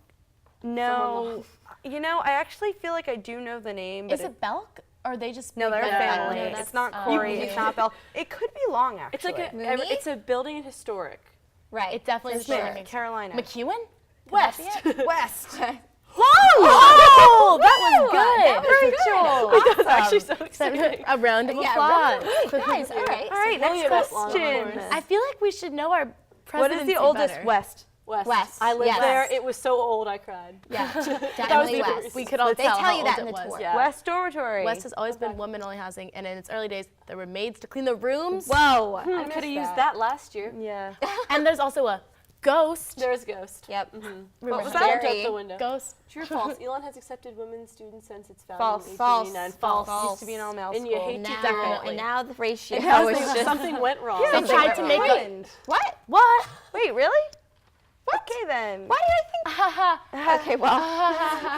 [SPEAKER 4] No. I actually feel like I do know the name. But
[SPEAKER 1] Is it Belk? Or are they just
[SPEAKER 4] no, they're a family. It's not Corey. It's not Belk. It could be Long, actually.
[SPEAKER 2] It's a building in historic.
[SPEAKER 1] Right. It definitely is
[SPEAKER 4] Carolina.
[SPEAKER 1] McEwen?
[SPEAKER 4] West.
[SPEAKER 2] West.
[SPEAKER 1] Oh, that was good.
[SPEAKER 4] Rachel.
[SPEAKER 2] That was actually so exciting.
[SPEAKER 1] A round of applause.
[SPEAKER 3] Guys, all right.
[SPEAKER 4] All right, next question.
[SPEAKER 1] I feel like we should know our
[SPEAKER 4] What
[SPEAKER 1] presidency
[SPEAKER 4] is the oldest
[SPEAKER 1] better.
[SPEAKER 4] West?
[SPEAKER 2] West. I lived
[SPEAKER 3] yes.
[SPEAKER 2] there. It was so old, I cried.
[SPEAKER 3] Yeah,
[SPEAKER 2] That was
[SPEAKER 3] definitely
[SPEAKER 2] the
[SPEAKER 3] West.
[SPEAKER 1] We could all
[SPEAKER 3] They
[SPEAKER 1] tell
[SPEAKER 3] tell
[SPEAKER 1] how
[SPEAKER 3] you
[SPEAKER 1] old
[SPEAKER 3] that
[SPEAKER 1] it
[SPEAKER 3] in the
[SPEAKER 1] was.
[SPEAKER 3] tour.
[SPEAKER 2] Yeah.
[SPEAKER 4] West Dormitory.
[SPEAKER 1] West has always been women-only housing, and in its early days, there were maids to clean the rooms.
[SPEAKER 3] Whoa.
[SPEAKER 2] I could have used that last year.
[SPEAKER 4] Yeah.
[SPEAKER 1] And there's also a ghost.
[SPEAKER 2] There's Ghost.
[SPEAKER 3] Yep.
[SPEAKER 2] What was
[SPEAKER 3] that?
[SPEAKER 2] that? Out the window.
[SPEAKER 1] Ghost.
[SPEAKER 2] True or false? Elon has accepted women students since its founding
[SPEAKER 4] False.
[SPEAKER 2] in
[SPEAKER 3] False.
[SPEAKER 2] 1889. False.
[SPEAKER 4] Used to be an all-male
[SPEAKER 2] And you
[SPEAKER 4] school.
[SPEAKER 2] hate to
[SPEAKER 3] Now,
[SPEAKER 2] definitely.
[SPEAKER 3] and now the ratio
[SPEAKER 2] Now
[SPEAKER 3] is just
[SPEAKER 2] something went wrong.
[SPEAKER 1] They tried to make it.
[SPEAKER 3] what?
[SPEAKER 1] What?
[SPEAKER 4] Wait, really? Okay then.
[SPEAKER 3] Why did I think? Okay, well,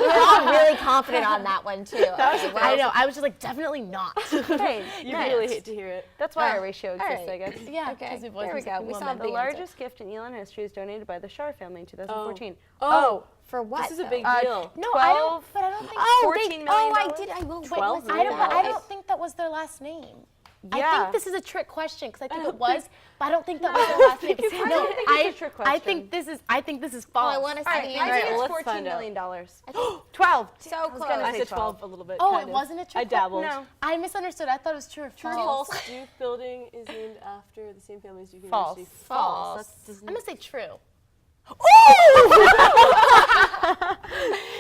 [SPEAKER 3] we were all really confident on that one too. Okay, well,
[SPEAKER 1] I know. I was just like, definitely not.
[SPEAKER 4] Okay,
[SPEAKER 2] You
[SPEAKER 4] next.
[SPEAKER 2] really hate to hear it.
[SPEAKER 4] That's why our ratio exists,
[SPEAKER 3] right.
[SPEAKER 4] I guess.
[SPEAKER 1] Yeah.
[SPEAKER 3] Okay,
[SPEAKER 1] 'cause we've always
[SPEAKER 3] there we
[SPEAKER 1] been
[SPEAKER 3] go.
[SPEAKER 1] such
[SPEAKER 3] We saw
[SPEAKER 1] women.
[SPEAKER 3] the
[SPEAKER 4] The
[SPEAKER 3] answer.
[SPEAKER 4] largest gift in Elon history was donated by the Shar family in 2014.
[SPEAKER 2] Oh,
[SPEAKER 3] For what?
[SPEAKER 2] this is a
[SPEAKER 3] though?
[SPEAKER 2] big deal.
[SPEAKER 1] No, I don't. But I don't think.
[SPEAKER 3] Oh,
[SPEAKER 4] $14
[SPEAKER 3] they,
[SPEAKER 4] million.
[SPEAKER 3] oh, I did. I will. Wait,
[SPEAKER 2] 12
[SPEAKER 3] was
[SPEAKER 1] I don't.
[SPEAKER 3] that?
[SPEAKER 1] I don't think that was their last name. I
[SPEAKER 4] Yeah.
[SPEAKER 1] think this is a trick question because I think it was, but I don't think that was their last name. No,
[SPEAKER 4] it's a trick
[SPEAKER 1] I
[SPEAKER 4] question.
[SPEAKER 1] think this is. I think this is
[SPEAKER 3] Oh,
[SPEAKER 1] false.
[SPEAKER 3] I want to see
[SPEAKER 4] All
[SPEAKER 3] the
[SPEAKER 4] right,
[SPEAKER 3] answer.
[SPEAKER 4] I think
[SPEAKER 2] let's
[SPEAKER 4] it's $14
[SPEAKER 2] find out.
[SPEAKER 4] million. 12.
[SPEAKER 3] So close.
[SPEAKER 2] I
[SPEAKER 4] say
[SPEAKER 2] said
[SPEAKER 4] 12.
[SPEAKER 2] 12 a little bit.
[SPEAKER 1] Oh,
[SPEAKER 2] kind
[SPEAKER 1] it
[SPEAKER 2] of.
[SPEAKER 1] wasn't a trick.
[SPEAKER 2] I dabbled.
[SPEAKER 4] No.
[SPEAKER 1] I misunderstood. I thought it was true or
[SPEAKER 2] True or
[SPEAKER 1] false.
[SPEAKER 2] false? Duke building is named after the same family as Duke
[SPEAKER 4] False.
[SPEAKER 2] University.
[SPEAKER 3] False.
[SPEAKER 1] I'm gonna say true.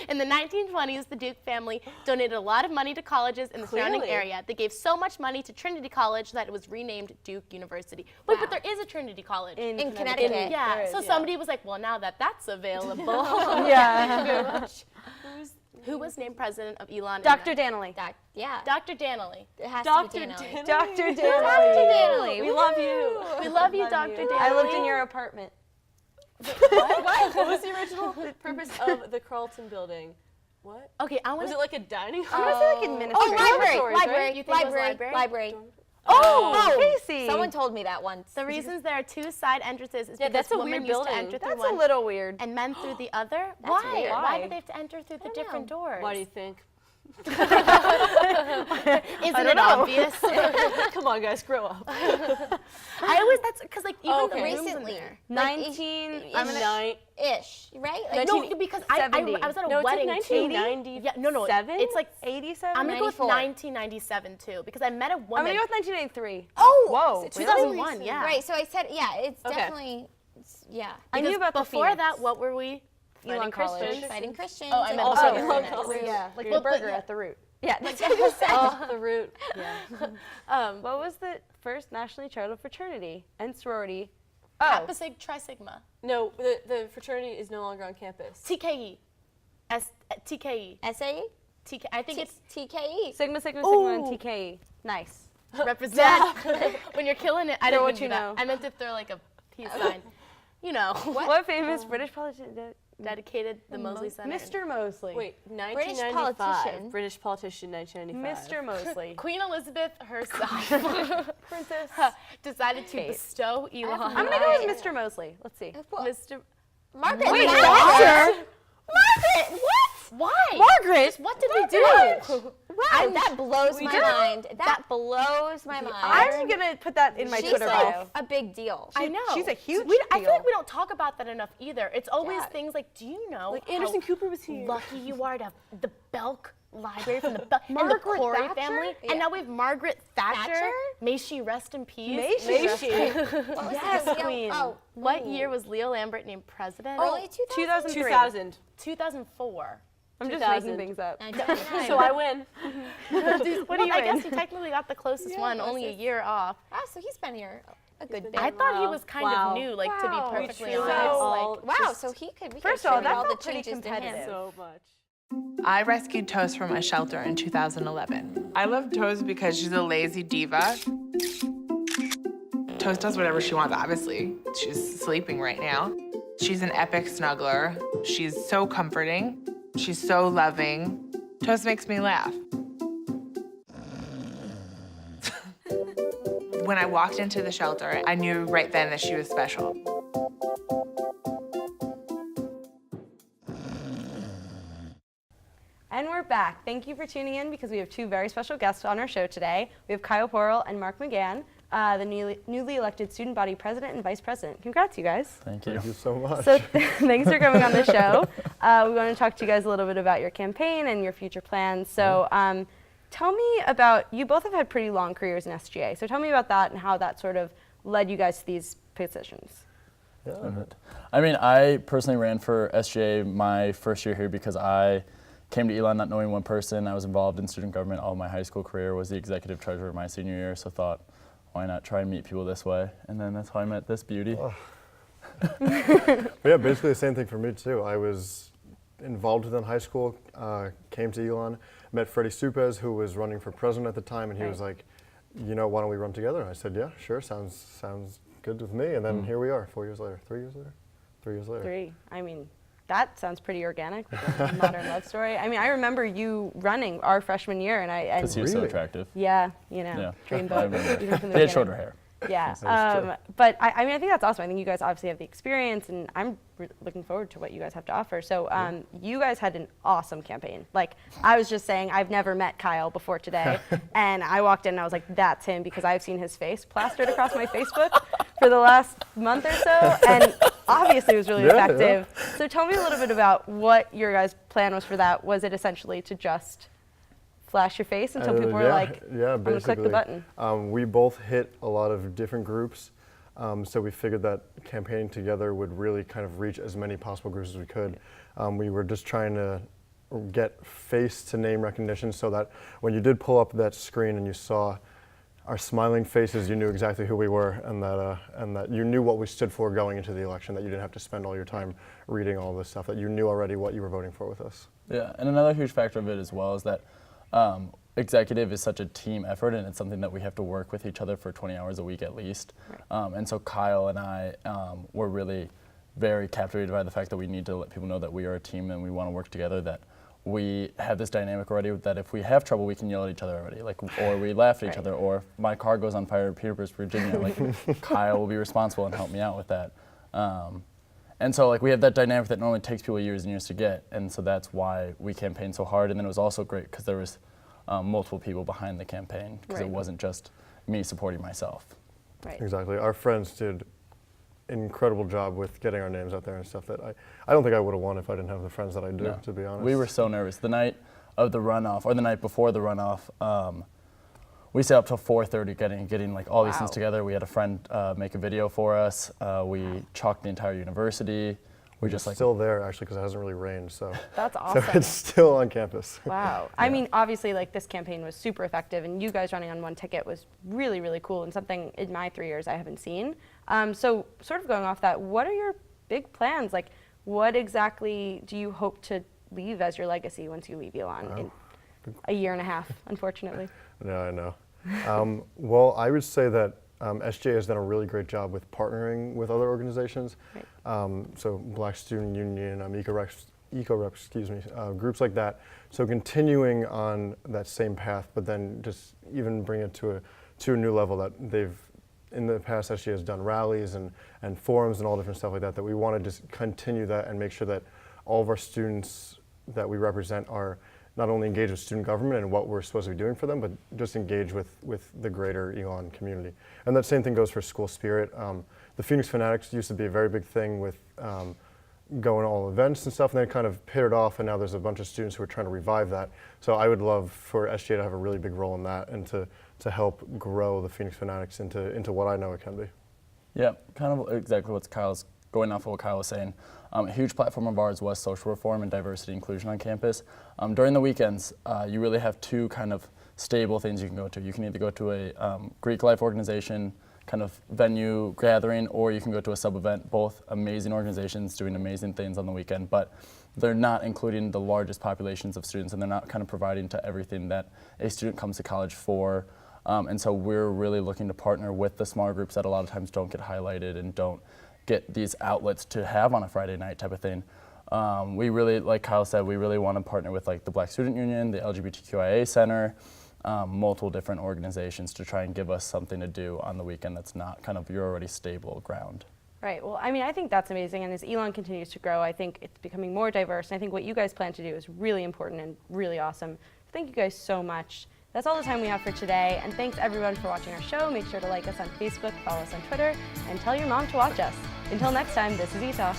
[SPEAKER 1] In the 1920s, the Duke family donated a lot of money to colleges in the surrounding
[SPEAKER 2] Clearly.
[SPEAKER 1] area. They gave so much money to Trinity College that it was renamed Duke University. Wait, but there is a Trinity College.
[SPEAKER 3] In Connecticut.
[SPEAKER 1] Yeah,
[SPEAKER 4] There is,
[SPEAKER 1] so
[SPEAKER 4] yeah.
[SPEAKER 1] somebody was like, well, now that that's available.
[SPEAKER 4] Yeah.
[SPEAKER 1] Very much. Who was named president of Elon?
[SPEAKER 4] Dr. Danley.
[SPEAKER 3] Yeah.
[SPEAKER 1] Dr. Danley.
[SPEAKER 3] It has
[SPEAKER 2] Dr.
[SPEAKER 3] to be Danley.
[SPEAKER 4] Dr.
[SPEAKER 3] Dr.
[SPEAKER 4] Danley.
[SPEAKER 3] Danley.
[SPEAKER 2] We love you.
[SPEAKER 1] We love you, Dr. Danley.
[SPEAKER 4] I lived in your apartment.
[SPEAKER 2] What was the original purpose of the Carlton building? What?
[SPEAKER 1] Okay, I want
[SPEAKER 2] Was it like a dining
[SPEAKER 4] I'm
[SPEAKER 2] hall?
[SPEAKER 4] gonna say like administrative.
[SPEAKER 3] Oh, library.
[SPEAKER 2] Dormitories, right?
[SPEAKER 3] Library.
[SPEAKER 1] You think it was
[SPEAKER 3] Library.
[SPEAKER 1] library?
[SPEAKER 3] Library.
[SPEAKER 4] Oh, Casey.
[SPEAKER 3] Someone told me that once.
[SPEAKER 1] The reasons there are two side entrances is
[SPEAKER 2] Yeah,
[SPEAKER 1] because
[SPEAKER 2] that's a
[SPEAKER 1] women
[SPEAKER 2] weird
[SPEAKER 1] used to
[SPEAKER 2] building.
[SPEAKER 1] enter through
[SPEAKER 4] That's
[SPEAKER 1] one
[SPEAKER 4] a little weird.
[SPEAKER 1] and men through the other.
[SPEAKER 3] That's
[SPEAKER 1] Why?
[SPEAKER 3] weird.
[SPEAKER 1] Why
[SPEAKER 4] Why?
[SPEAKER 1] did they have to enter through the different doors?
[SPEAKER 2] Why do you think?
[SPEAKER 1] Isn't it obvious?
[SPEAKER 2] Come on, guys, grow up.
[SPEAKER 1] I always that's because like even
[SPEAKER 2] Okay.
[SPEAKER 1] the rooms in
[SPEAKER 3] Recently.
[SPEAKER 1] there.
[SPEAKER 4] 19.
[SPEAKER 2] I'm nine.
[SPEAKER 3] Ish, right? Like,
[SPEAKER 1] No, because I was at a
[SPEAKER 2] No, it's like
[SPEAKER 1] wedding.
[SPEAKER 2] 1990.
[SPEAKER 1] Yeah, no,
[SPEAKER 2] Seven?
[SPEAKER 1] it's like
[SPEAKER 4] 87.
[SPEAKER 1] I'm gonna go with
[SPEAKER 3] 94.
[SPEAKER 1] 1997 too because I met a
[SPEAKER 4] I'm
[SPEAKER 1] woman.
[SPEAKER 4] gonna go with 1993.
[SPEAKER 1] Oh,
[SPEAKER 4] Whoa,
[SPEAKER 1] it's
[SPEAKER 4] really?
[SPEAKER 1] 2001. Yeah.
[SPEAKER 3] Right, so I said, yeah, it's
[SPEAKER 2] Okay.
[SPEAKER 3] definitely, yeah.
[SPEAKER 4] I knew
[SPEAKER 1] Because
[SPEAKER 4] about the
[SPEAKER 1] before
[SPEAKER 4] Phoenix.
[SPEAKER 1] that. What were we?
[SPEAKER 4] Elon College.
[SPEAKER 1] Christians.
[SPEAKER 3] Fighting Christians.
[SPEAKER 1] Oh, I meant
[SPEAKER 2] Also,
[SPEAKER 1] before
[SPEAKER 2] Elon
[SPEAKER 1] that.
[SPEAKER 2] College.
[SPEAKER 4] Yeah, like
[SPEAKER 1] Well,
[SPEAKER 4] the
[SPEAKER 1] but
[SPEAKER 4] burger
[SPEAKER 1] yeah.
[SPEAKER 4] at the root.
[SPEAKER 3] Yeah, that's what I said.
[SPEAKER 2] Oh, the root. Yeah.
[SPEAKER 4] What was the first nationally chartered fraternity and sorority? Oh,
[SPEAKER 1] Kappa Sig Tri Sigma.
[SPEAKER 2] No, the fraternity is no longer on campus.
[SPEAKER 1] TKE. TKE.
[SPEAKER 3] SAE?
[SPEAKER 1] TK. I think it's
[SPEAKER 3] TKE.
[SPEAKER 4] Sigma, Sigma, Sigma, and
[SPEAKER 1] Ooh.
[SPEAKER 4] TKE. Nice.
[SPEAKER 1] represent. When you're killing it, I didn't
[SPEAKER 4] what
[SPEAKER 1] do
[SPEAKER 4] you
[SPEAKER 1] that.
[SPEAKER 4] know.
[SPEAKER 1] I meant to throw like a peace sign. You know.
[SPEAKER 4] What famous British politician did?
[SPEAKER 1] Dedicated the Mosley Center.
[SPEAKER 4] Mr. Mosley.
[SPEAKER 2] Wait,
[SPEAKER 3] British
[SPEAKER 2] 1995. British politician, 1995.
[SPEAKER 4] Mr. Mosley.
[SPEAKER 1] Queen Elizabeth herself
[SPEAKER 4] Princess.
[SPEAKER 1] decided to
[SPEAKER 4] Kate.
[SPEAKER 1] bestow Elon.
[SPEAKER 4] I'm gonna go with Mr. Mosley. Let's see.
[SPEAKER 1] Mr.
[SPEAKER 3] Margaret.
[SPEAKER 1] Wait,
[SPEAKER 3] Thatcher?
[SPEAKER 1] what?
[SPEAKER 3] Margaret, what?
[SPEAKER 1] Why?
[SPEAKER 3] Margaret?
[SPEAKER 1] What did we do?
[SPEAKER 3] Wow, that blows my
[SPEAKER 2] did.
[SPEAKER 3] mind. That blows my mind.
[SPEAKER 4] I'm gonna put that in my
[SPEAKER 3] She's
[SPEAKER 4] Twitter
[SPEAKER 3] like
[SPEAKER 4] bio.
[SPEAKER 3] a big deal.
[SPEAKER 1] I know.
[SPEAKER 4] She's a huge
[SPEAKER 1] I feel
[SPEAKER 4] deal.
[SPEAKER 1] like we don't talk about that enough either. It's always
[SPEAKER 3] Yeah.
[SPEAKER 1] things like, do you know
[SPEAKER 2] Like
[SPEAKER 1] how
[SPEAKER 2] Anderson Cooper was here.
[SPEAKER 1] lucky you are to have the Belk Library from the Belk and the
[SPEAKER 3] Margaret
[SPEAKER 1] Corey
[SPEAKER 3] Thatcher?
[SPEAKER 1] family?
[SPEAKER 3] Yeah.
[SPEAKER 1] And now we have Margaret Thatcher.
[SPEAKER 3] Thatcher?
[SPEAKER 1] May she rest in peace.
[SPEAKER 2] May she?
[SPEAKER 3] What was
[SPEAKER 4] Yes,
[SPEAKER 3] the deal?
[SPEAKER 4] Queen.
[SPEAKER 3] Oh,
[SPEAKER 1] What year was Leo Lambert named president?
[SPEAKER 3] early 2000?
[SPEAKER 4] 2003.
[SPEAKER 2] 2000.
[SPEAKER 1] 2004.
[SPEAKER 4] I'm just
[SPEAKER 2] 2000.
[SPEAKER 4] making things up.
[SPEAKER 3] 1999.
[SPEAKER 2] So I win.
[SPEAKER 1] What
[SPEAKER 4] do you
[SPEAKER 1] I
[SPEAKER 4] win?
[SPEAKER 1] guess you technically got the closest one, only a year off.
[SPEAKER 3] Oh, so he's been here a good bit.
[SPEAKER 1] I thought he was kind
[SPEAKER 2] Wow.
[SPEAKER 1] of new, like to
[SPEAKER 3] Wow.
[SPEAKER 1] be perfectly
[SPEAKER 2] truly
[SPEAKER 1] honest.
[SPEAKER 2] all
[SPEAKER 1] Like,
[SPEAKER 3] Wow, so he could. We
[SPEAKER 4] First
[SPEAKER 3] could
[SPEAKER 4] of all,
[SPEAKER 3] attribute
[SPEAKER 4] that
[SPEAKER 3] all the
[SPEAKER 4] felt pretty
[SPEAKER 3] changes to him.
[SPEAKER 4] competitive.
[SPEAKER 2] So much.
[SPEAKER 5] I rescued Toast from a shelter in 2011. I love Toast because she's a lazy diva. Toast does whatever she wants, obviously. She's sleeping right now. She's an epic snuggler. She's so comforting. She's so loving. Toast makes me laugh. When I walked into the shelter, I knew right then that she was special.
[SPEAKER 4] And we're back. Thank you for tuning in because we have two very special guests on our show today. We have Kyle Porrell and Mark McGann, the newly elected student body president and vice president. Congrats, you guys.
[SPEAKER 15] Thank you so much.
[SPEAKER 4] So thanks for coming on the show. We want to talk to you guys a little bit about your campaign and your future plans. So tell me about, you both have had pretty long careers in SGA. So tell me about that and how that sort of led you guys to these positions.
[SPEAKER 15] I mean, I personally ran for SGA my first year here because I came to Elon not knowing one person. I was involved in student government all my high school career, was the executive treasurer my senior year, so thought, why not try and meet people this way? And then that's how I met this beauty.
[SPEAKER 16] Oh. But yeah, basically the same thing for me too. I was involved within high school, came to Elon, met Freddie Supez, who was running for president at the time, and he was like, you know, why don't we run together? And I said, yeah, sure, sounds good with me. And then here we are, 4 years later, 3 years later, 3 years later.
[SPEAKER 4] 3. I mean, that sounds pretty organic, like a modern love story. I mean, I remember you running our freshman year, and I.
[SPEAKER 15] Because he was so attractive.
[SPEAKER 4] Yeah, you know, dreamboat. Even from the
[SPEAKER 15] He had shorter hair.
[SPEAKER 4] Yeah, but I mean, I think that's awesome. I think you guys obviously have the experience, and I'm looking forward to what you guys have to offer. So you guys had an awesome campaign. Like, I was just saying, I've never met Kyle before today, and I walked in and I was like, that's him, because I've seen his face plastered across my Facebook for the last month or so, and obviously it was really effective. So tell me a little bit about what your guys' plan was for that. Was it essentially to just flash your face until people were like, I'm gonna click the button?
[SPEAKER 16] We both hit a lot of different groups, so we figured that campaigning together would really kind of reach as many possible groups as we could. We were just trying to get face to name recognition so that when you did pull up that screen and you saw our smiling faces, you knew exactly who we were, and that you knew what we stood for going into the election, that you didn't have to spend all your time reading all this stuff, that you knew already what you were voting for with us.
[SPEAKER 15] Yeah, and another huge factor of it as well is that executive is such a team effort, and it's something that we have to work with each other for 20 hours a week at least. Right. And so Kyle and I were really very captivated by the fact that we need to let people know that we are a team and we want to work together, that we have this dynamic already that if we have trouble, we can yell at each other already, like, or we laugh at each other, or if my car goes on fire in Peterborough, Virginia, like, Kyle will be responsible and help me out with that. And so, like, we have that dynamic that normally takes people years and years to get, and so that's why we campaigned so hard. And then it was also great because there was multiple people behind the campaign, because it wasn't just me supporting myself.
[SPEAKER 4] Right.
[SPEAKER 16] Exactly. Our friends did an incredible job with getting our names out there and stuff that I don't think I would have won if I didn't have the friends that I do, to be honest.
[SPEAKER 15] We were so nervous. The night of the runoff, or the night before the runoff, we stayed up till 4:30 getting like all these things together. We had a friend make a video for us. We chalked the entire university.
[SPEAKER 16] We're just still there actually because it hasn't really rained, so
[SPEAKER 4] that's awesome.
[SPEAKER 16] So it's still on campus.
[SPEAKER 4] Wow. I mean, obviously, like, this campaign was super effective, and you guys running on one ticket was really, really cool, and something in my 3 years I haven't seen. So sort of going off that, what are your big plans? Like, what exactly do you hope to leave as your legacy once you leave Elon in a year and a half, unfortunately?
[SPEAKER 16] Yeah, I know. Well, I would say that SGA has done a really great job with partnering with other organizations. Right. So Black Student Union, Eco-Rep, excuse me, groups like that. So continuing on that same path, but then just even bring it to a new level that they've, in the past, SGA has done rallies and forums and all different stuff like that, that we want to just continue that and make sure that all of our students that we represent are not only engaged with student government and what we're supposed to be doing for them, but just engage with the greater Elon community. And that same thing goes for school spirit. The Phoenix Fanatics used to be a very big thing with going to all events and stuff, and then it kind of pittered off, and now there's a bunch of students who are trying to revive that. So I would love for SGA to have a really big role in that, and to help grow the Phoenix Fanatics into what I know it can be.
[SPEAKER 15] Yeah, kind of exactly what's Kyle's, going off of what Kyle was saying. A huge platform of ours was social reform and diversity inclusion on campus. During the weekends, you really have two kind of stable things you can go to. You can either go to a Greek life organization kind of venue gathering, or you can go to a sub-event. Both amazing organizations doing amazing things on the weekend, but they're not including the largest populations of students, and they're not kind of providing to everything that a student comes to college for. And so we're really looking to partner with the smaller groups that a lot of times don't get highlighted and don't get these outlets to have on a Friday night type of thing. We really, like Kyle said, we really want to partner with like the Black Student Union, the LGBTQIA Center, multiple different organizations to try and give us something to do on the weekend that's not kind of your already stable ground.
[SPEAKER 4] Right. Well, I mean, I think that's amazing. And as Elon continues to grow, I think it's becoming more diverse. And I think what you guys plan to do is really important and really awesome. Thank you guys so much. That's all the time we have for today. And thanks everyone for watching our show. Make sure to like us on Facebook, follow us on Twitter, and tell your mom to watch us. Until next time, this is ETalk.